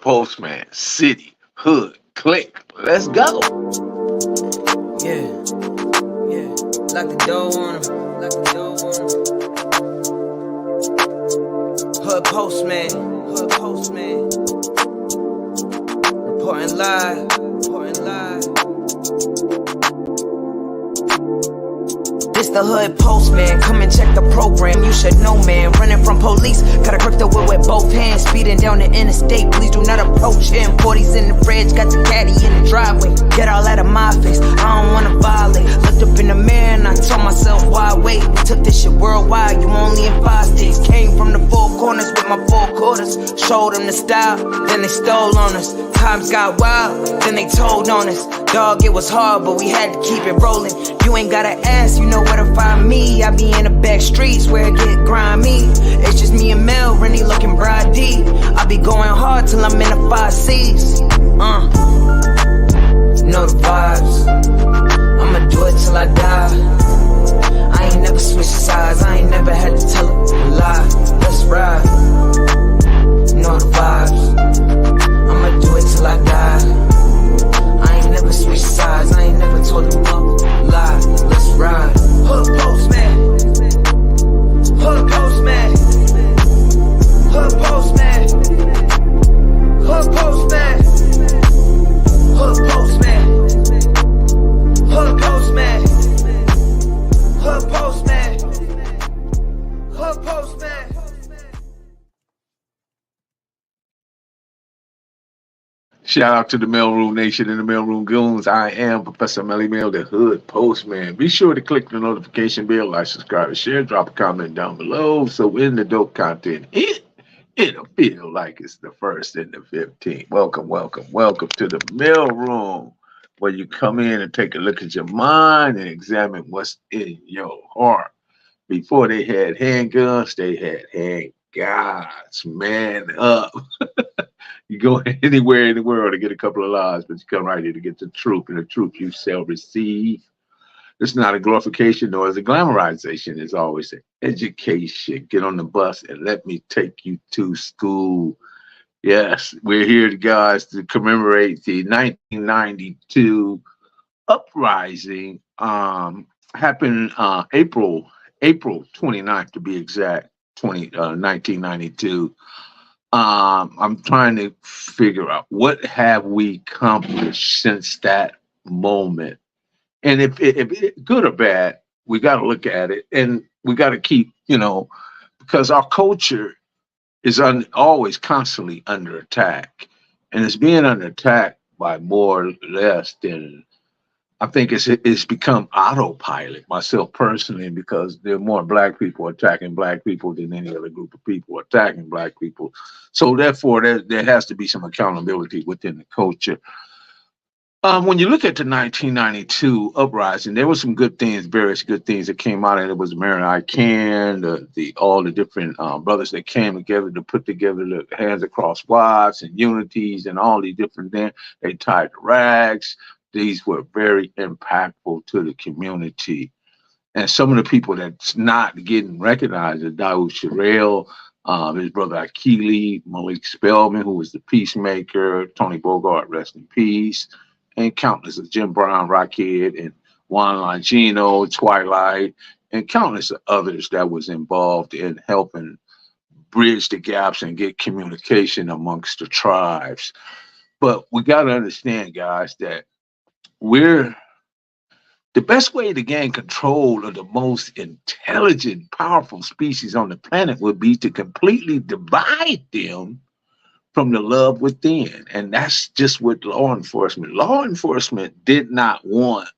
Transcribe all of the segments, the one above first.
Postman, city, hood, click. Let's go. Yeah, yeah. Lock the door on him. Lock the door on him. Hood postman. Hood postman. Reporting live. Reporting live. This the hood postman, come and check the program, you should know man. Running from police, gotta grip the wheel with both hands. Speeding down the interstate, please do not approach him. 40s in the fridge, got the caddy in the driveway. Get all out of my face, I don't wanna violate. Looked up in the mirror and I told myself, why wait? We took this shit worldwide, you only in 5 states. Came from the four corners with my 4 quarters. Showed them the style, then they stole on us. Times got wild, then they told on us. Dog, it was hard, but we had to keep it rolling. You ain't gotta ask, you know where to find me. I be in the back streets where it get grimy. It's just me and Mel, Rennie looking bride D. I be going hard till I'm in the 5 C's. Know the vibes. I'ma do it till I die. I ain't never switched sides. I ain't never had to tell a lie. Let's ride. Know the vibes. I'ma do it till I die. I ain't never switched sides. I ain't never told them no lie. Let's ride. Hood postman. Hood postman. Hood postman. Hood postman. Hood postman. Hood postman. Hood postman. Hood postman. Shout out to the Mailroom Nation and the Mailroom Goons. I am Professor Melly Mail, the Hood Postman. Be sure to click the notification bell, like, subscribe, and share. Drop a comment down below. So when the dope content hit, it'll feel like it's the 1st and the 15th. Welcome, welcome, welcome to the Mailroom, where you come in and take a look at your mind and examine what's in your heart. Before they had handguns, they had handguards. Man up. You go anywhere in the world to get a couple of lives, but you come right here to get the truth, and the truth you shall receive. It's not a glorification nor is a glamorization. It's always an education. Get on the bus and let me take you to school. Yes, we're here, guys, to commemorate the 1992 uprising. Happened April 29th to be exact, 1992. I'm trying to figure out what have we accomplished since that moment, and if it good or bad, we got to look at it, and we got to keep, because our culture is always constantly under attack, and it's being under attack by more or less than I think it's become autopilot, myself personally, because there are more black people attacking black people than any other group of people attacking black people. So therefore, there has to be some accountability within the culture. When you look at the 1992 uprising, there were some good things, various good things that came out, and it was Mary I. Can, all the different brothers that came together to put together the Hands Across Wives and Unities and all these different things. They tied the rags. These were very impactful to the community. And some of the people that's not getting recognized are Dawood Sherrill, his brother Akili, Malik Spellman, who was the peacemaker, Tony Bogart, rest in peace, and countless of Jim Brown, Rockhead, and Juan Longino, Twilight, and countless of others that was involved in helping bridge the gaps and get communication amongst the tribes. But we got to understand, guys, that we're the best way to gain control of the most intelligent, powerful species on the planet would be to completely divide them from the love within. And that's just what law enforcement did not want.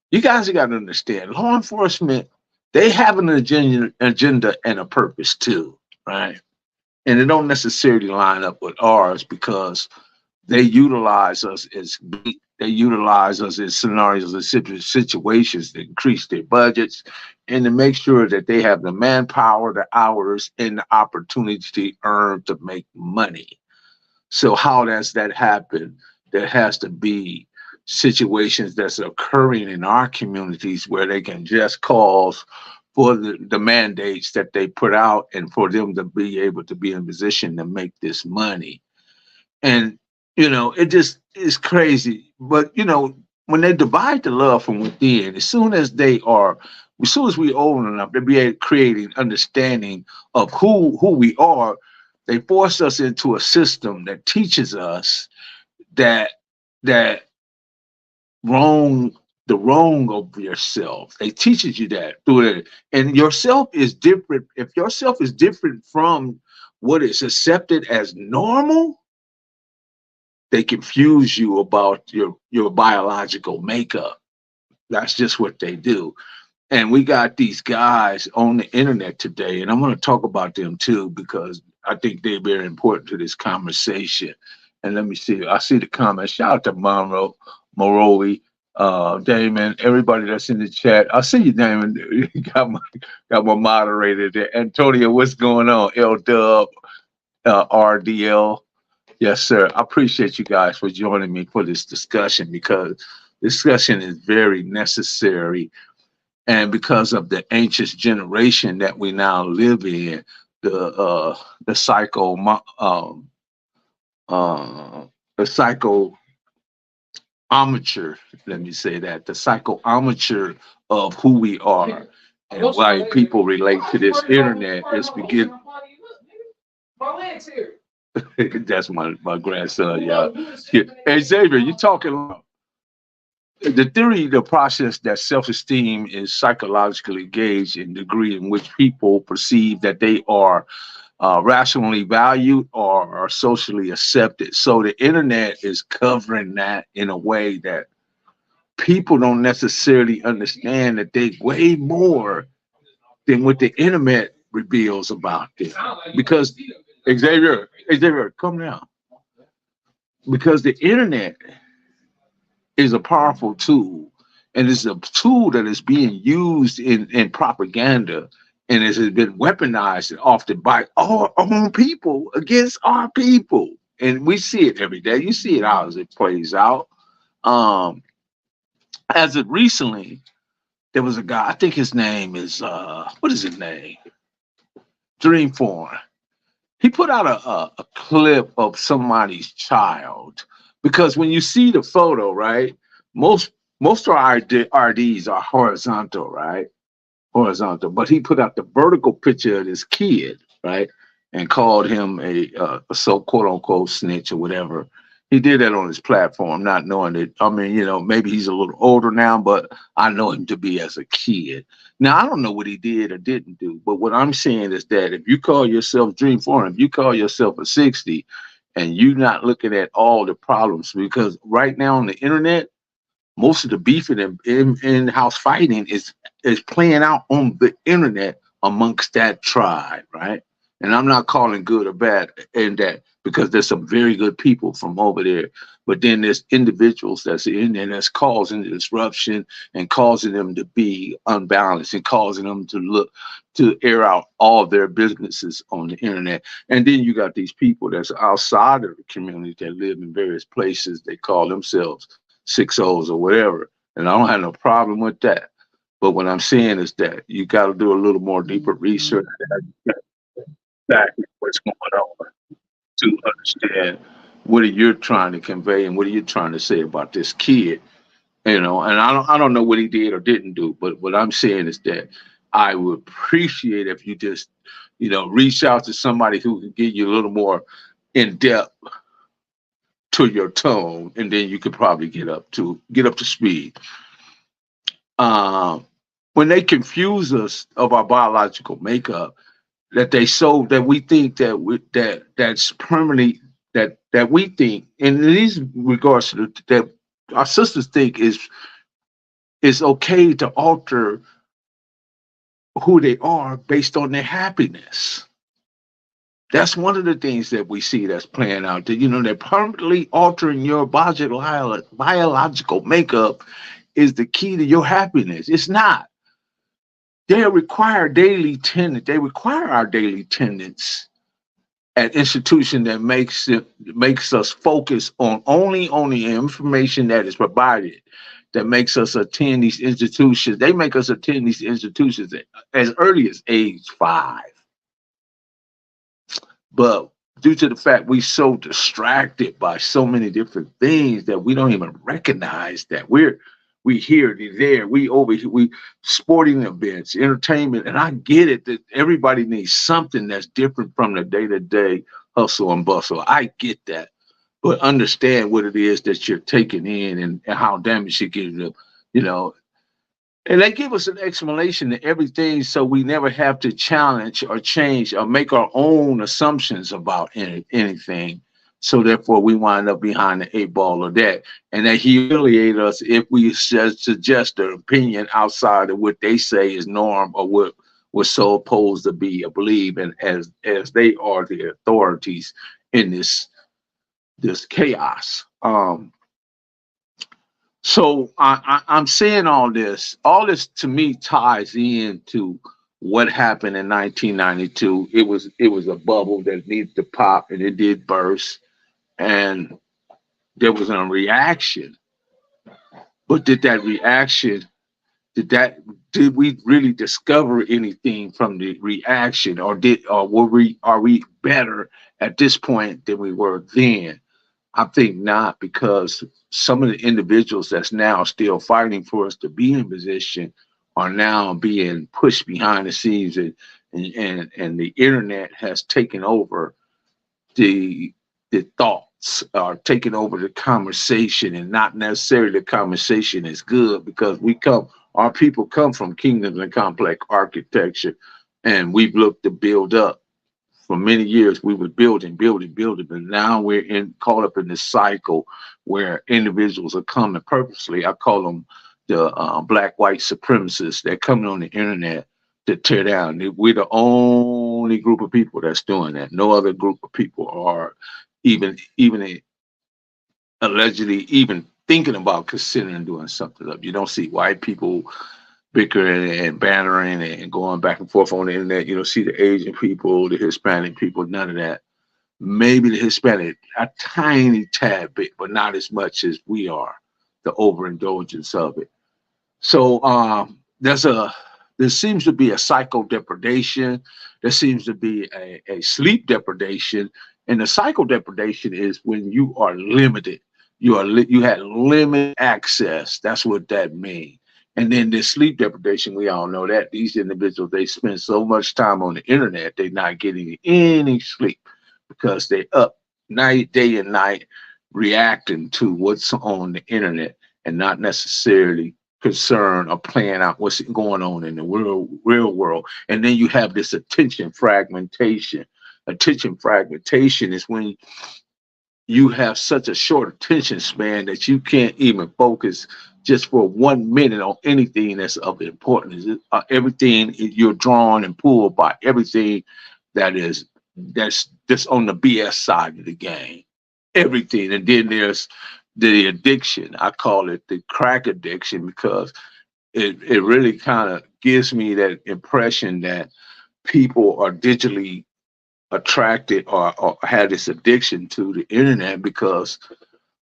You guys got to understand, law enforcement, they have an agenda and a purpose too, right? And it don't necessarily line up with ours because they utilize us as bait. They utilize us in scenarios and situations to increase their budgets and to make sure that they have the manpower, the hours, and the opportunity to earn to make money. So how does that happen? There has to be situations that's occurring in our communities where they can just cause for the mandates that they put out and for them to be able to be in position to make this money. And it just is crazy. But when they divide the love from within, as soon as we old enough to be creating understanding of who we are, they force us into a system that teaches us that that wrong the wrong of yourself. They teaches you that through it. And yourself is different. If yourself is different from what is accepted as normal, they confuse you about your biological makeup. That's just what they do. And we got these guys on the internet today, and I'm going to talk about them too because I think they're very important to this conversation. And let me see. I see the comments. Shout out to Monroe, Moroi, Damon, everybody that's in the chat. I see you, Damon. You got my moderator there. Antonio, what's going on? L Dub, RDL. Yes, sir. I appreciate you guys for joining me for this discussion because discussion is very necessary. And because of the anxious generation that we now live in, the psycho the psychometry, let me say that, the psychometry of who we are and why people relate to this internet is begin. That's my grandson, y'all. Yeah. Hey Xavier, you talking loud. The theory, the process that self-esteem is psychologically gauged in the degree in which people perceive that they are rationally valued or are socially accepted. So the internet is covering that in a way that people don't necessarily understand that they way more than what the internet reveals about them. Because Xavier, come down. Because the internet is a powerful tool, and it's a tool that is being used in propaganda, and it has been weaponized often by our own people against our people. And we see it every day. You see it how as it plays out. Um, as of recently, there was a guy, I think his name is what is his name? Dreamform. He put out a clip of somebody's child because when you see the photo, right, most most of our RDs are horizontal, right? Horizontal, but he put out the vertical picture of this kid, right, and called him a so quote unquote snitch or whatever. He did that on his platform, not knowing it. I mean, maybe he's a little older now, but I know him to be as a kid. Now, I don't know what he did or didn't do, but what I'm saying is that if you call yourself Dream Foreign, if you call yourself a 60, and you're not looking at all the problems, because right now on the internet, most of the beefing and in-house fighting is playing out on the internet amongst that tribe, right? And I'm not calling good or bad in that because there's some very good people from over there, but then there's individuals that's in there that's causing the disruption and causing them to be unbalanced and causing them to air out all their businesses on the internet. And then you got these people that's outside of the community that live in various places. They call themselves 6 O's or whatever. And I don't have no problem with that. But what I'm saying is that you got to do a little more deeper research exactly what's going on to understand what are you trying to convey and what are you trying to say about this kid. And I don't know what he did or didn't do, but what I'm saying is that I would appreciate if you just, reach out to somebody who can give you a little more in depth to your tone, and then you could probably get up to speed. Um, when they confuse us of our biological makeup, that we think that's permanently that we think, and in these regards to that our sisters think is okay to alter who they are based on their happiness. That's one of the things that we see that's playing out. That they're permanently altering your biological makeup is the key to your happiness. It's not. They require daily attendance. They require our daily attendance at institution that makes us focus only on the information that is provided. That makes us attend these institutions. They make us attend these institutions as early as age 5. But due to the fact we so distracted by so many different things that we don't even recognize that we here, we there, we over here, we sporting events, entertainment, and I get it that everybody needs something that's different from the day to day hustle and bustle. I get that, but understand what it is that you're taking in and how damaged it gives you. You know, and they give us an explanation to everything so we never have to challenge or change or make our own assumptions about anything. So therefore we wind up behind the eight ball of that. And they humiliate us if we just suggest an opinion outside of what they say is norm or what we're so opposed to be or believe and as they are the authorities in this chaos. So I'm saying all this. All this to me ties into what happened in 1992. It was a bubble that needed to pop, and it did burst, and there was a reaction. But did that did we really discover anything from the reaction, or were we are we better at this point than we were then? I think not, because some of the individuals that's now still fighting for us to be in position are now being pushed behind the scenes, and the internet has taken over the the thoughts, are taking over the conversation, and not necessarily the conversation is good because our people come from kingdoms and complex architecture, and we've looked to build up for many years. We were building, but now we're in caught up in this cycle where individuals are coming purposely. I call them the black white supremacists. They're coming on the internet to tear down. We're the only group of people that's doing that. No other group of people are even allegedly even thinking about considering doing something up. You don't see white people bickering and bantering and going back and forth on the internet. You don't see the Asian people, the Hispanic people, none of that. Maybe the Hispanic, a tiny tad bit, but not as much as we are, the overindulgence of it. So there seems to be a psycho depredation. There seems to be a sleep depredation, and the psycho depredation is when you are limited. You had limited access. That's what that means. And then the sleep deprivation, we all know that these individuals, they spend so much time on the internet, they're not getting any sleep because they up night, day and night reacting to what's on the internet and not necessarily concerned or playing out what's going on in the real world. And then you have this attention fragmentation. Attention fragmentation is when you have such a short attention span that you can't even focus just for 1 minute on anything that's of importance. Everything you're drawn and pulled by everything that's just on the BS side of the game. Everything, and then there's the addiction. I call it the crack addiction because it really kind of gives me that impression that people are digitally attracted or had this addiction to the internet because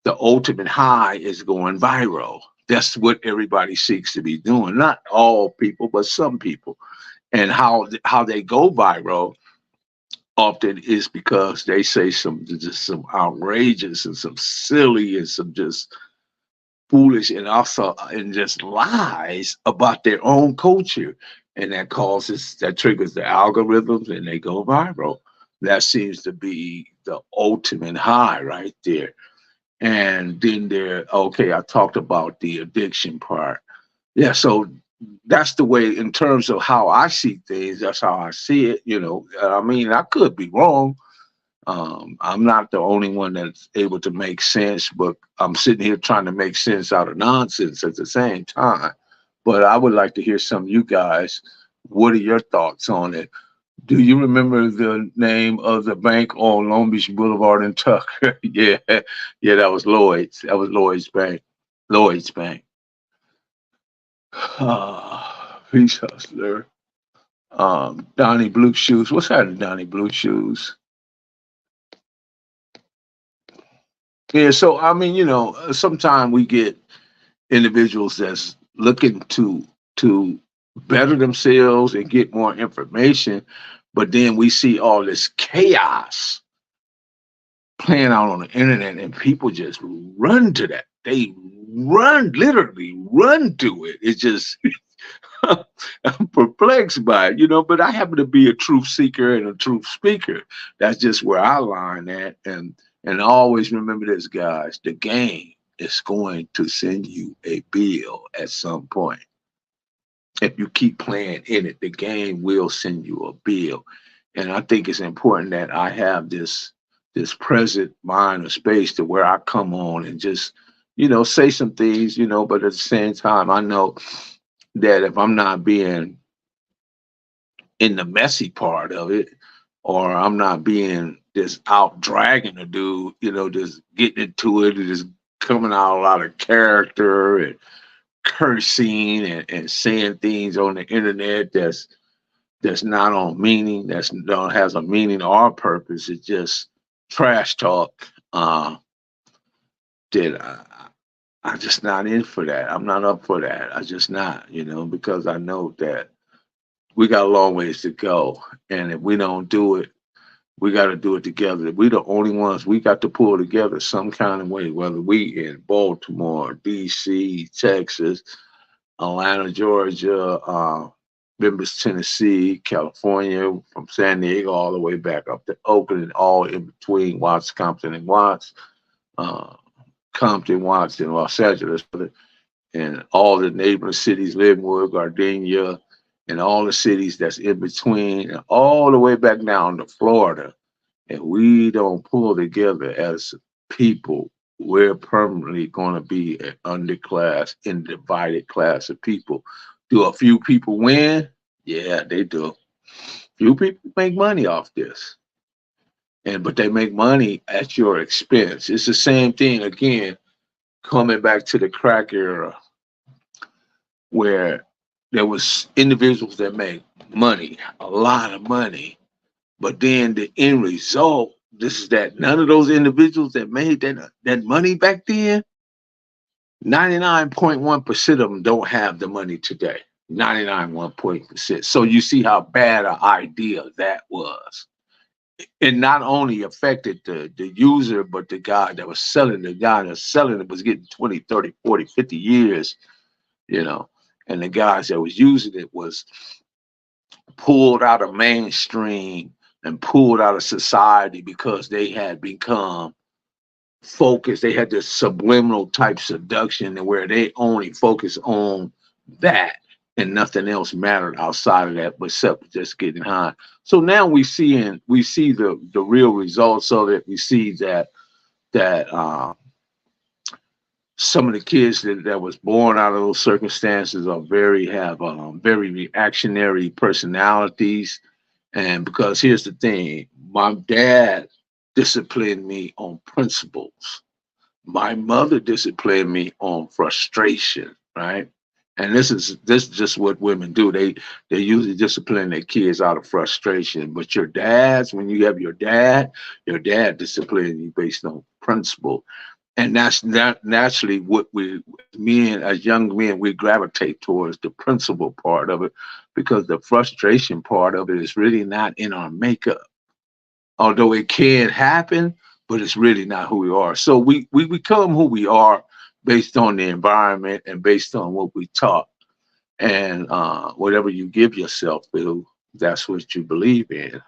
the ultimate high is going viral. That's what everybody seeks to be doing. Not all people, but some people. And how they go viral often is because they say some outrageous and some silly and some just foolish and also and just lies about their own culture, and that triggers the algorithms and they go viral. That seems to be the ultimate high right there. And then okay, I talked about the addiction part. Yeah, so that's the way in terms of how I see things. That's how I see it. I mean, I could be wrong. I'm not the only one that's able to make sense, but I'm sitting here trying to make sense out of nonsense at the same time. But I would like to hear some of you guys. What are your thoughts on it? Do you remember the name of the bank on Long Beach Boulevard in Tucker? Yeah, yeah, that was Lloyd's. That was Lloyd's Bank. Lloyd's Bank. Peace Hustler. Donnie Blue Shoes. What's happening, Donnie Blue Shoes? Yeah, so I mean, sometimes we get individuals that's looking to better themselves and get more information, but then we see all this chaos playing out on the internet, and people just run to that. They run, literally run to it. It's just I'm perplexed by it, but I happen to be a truth seeker and a truth speaker. That's just where I line at. And always remember this, guys, the game is going to send you a bill at some point. If you keep playing in it, the game will send you a bill. And I think it's important that I have this present mind or space to where I come on and just, say some things, but at the same time, I know that if I'm not being in the messy part of it, or I'm not being just out dragging a dude, just getting into it and just coming out a lot of character and cursing and saying things on the internet that's not on meaning, that's don't has a meaning or purpose. It's just trash talk. That I'm just not in for that. I'm not up for that. I just not, because I know that we got a long ways to go. And if we don't do it, we got to do it together. We the only ones. We got to pull together some kind of way, whether we in Baltimore, D.C., Texas, Atlanta, Georgia, Memphis, Tennessee, California, from San Diego all the way back up to Oakland, and all in between Watts, Compton, and Watts, uh, Compton, Watts, and Los Angeles, and all the neighboring cities, Linwood, Gardenia, and all the cities that's in between, and all the way back down to Florida. And we don't pull together as people, we're permanently going to be an underclass and divided class of people. Do a few people win? Yeah, they do. Few people make money off this, but they make money at your expense. It's the same thing again, coming back to the crack era, where there was individuals that make money, a lot of money, but then the end result, this is that none of those individuals that made that money back then, 99.1% of them don't have the money today. 99.1%. So you see how bad an idea that was. It not only affected the user, but the guy that was selling, the guy that was selling it was getting 20, 30, 40, 50 years, you know. And the guys that was using it was pulled out of mainstream and pulled out of society because they had become focused. They had this subliminal type seduction and where they only focus on that and nothing else mattered outside of that but except just getting high. So now we see the real results of it. We see that some of the kids that was born out of those circumstances are very reactionary personalities. And because here's the thing, my dad disciplined me on principles. My mother disciplined me on frustration, right? And this is just what women do. They usually discipline their kids out of frustration. But your dads, when you have your dad disciplining you based on principle. And that's not naturally what men as young men, we gravitate towards the principle part of it because the frustration part of it is really not in our makeup. Although it can happen, but it's really not who we are. So we become who we are based on the environment and based on what we taught. And whatever you give yourself to, that's what you believe in.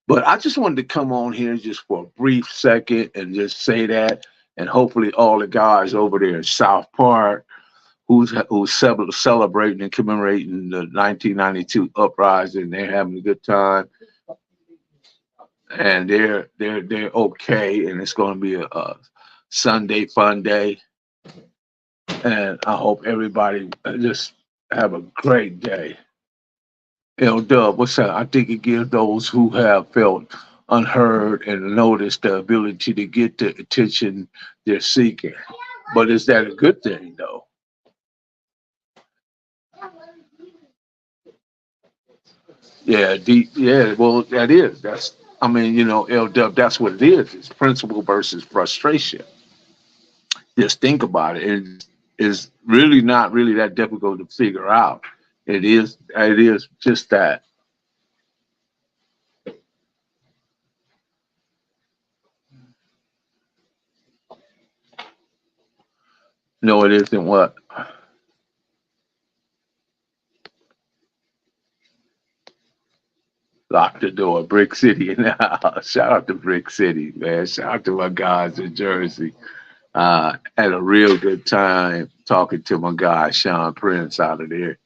But I just wanted to come on here just for a brief second and just say that, and hopefully all the guys over there in South Park who's celebrating and commemorating the 1992 uprising, they're having a good time, and they're okay, and it's going to be a Sunday fun day, and I hope everybody just have a great day. Dub, what's that? I think it gives those who have felt unheard and noticed the ability to get the attention they're seeking. But is that a good thing, though? Yeah, yeah. Well, that is. That's. I mean, L Dub. That's what it is. It's principle versus frustration. Just think about it. It is really not really that difficult to figure out. It is. It is just that. No, it isn't what? Lock the door. Brick City in the house. Shout out to Brick City, man. Shout out to my guys in Jersey. Had a real good time talking to my guy Sean Prince out of there.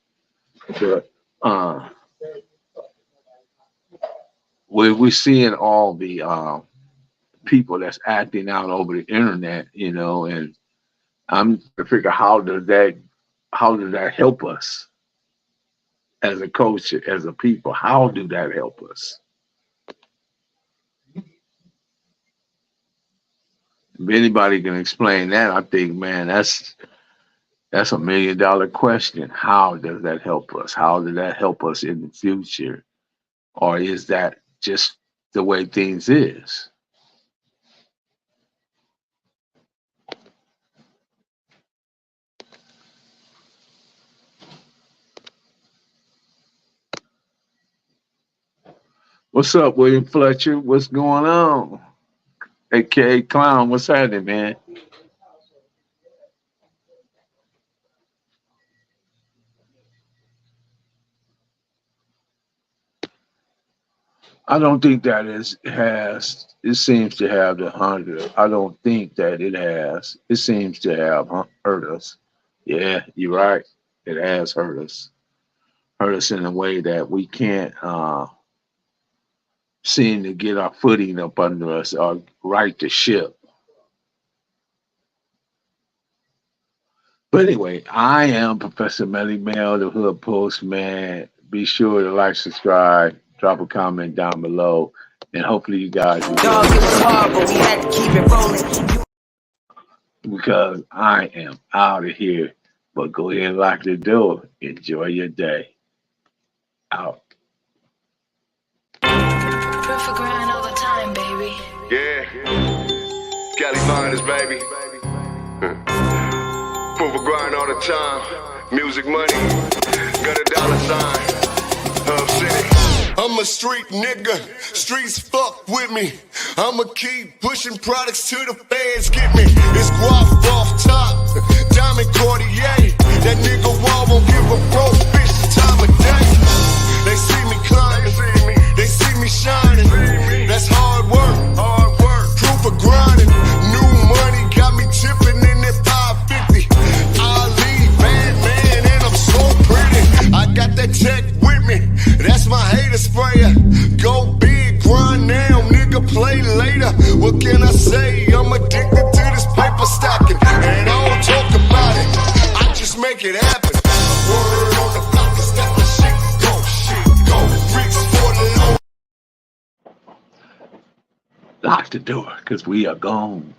But we're seeing all the people that's acting out over the internet, you know, and I'm trying to figure how does that help us as a culture, as a people? How do that help us? If anybody can explain that, I think, man, that's a $1 million question. How does that help us? How does that help us in the future? Or is that just the way things is? What's up, William Fletcher? What's going on? AKA Clown, what's happening, man? I don't think that it seems to have the hunger. I don't think that it has. It seems to have hurt us. Yeah, you're right. It has hurt us. Hurt us in a way that we can't seem to get our footing up under us or right the ship. But anyway, I am Professor Melly Mel, the Hood Postman. Be sure to like, subscribe, drop a comment down below, and hopefully you guys enjoy. Dog, it was hard, but we had to keep it rolling. Because I am out of here. But go ahead and lock the door. Enjoy your day. Out. For grind all the time, baby. Yeah. Cali Miners, baby. For grind all the time. Music money. Got a dollar sign. Hub City. I'm a street nigga. Streets fuck with me. I'ma keep pushing products till the fans get me. It's guap off top. Diamond Cartier. That nigga wall won't give a broke bitch the time of day. They see me climbing. They see me shining. That's hard work. Proof of grinding. New money got me tipping in that 550. Ali, bad man, and I'm so pretty. I got that tech with me. That's my hater sprayer. Go big, grind now, nigga, play later. What can I say? I'm addicted to this paper stacking. And I don't talk about it. I just make it happen. Word on the block is that my shit go. Reach for the low. Lock the door, because we are gone.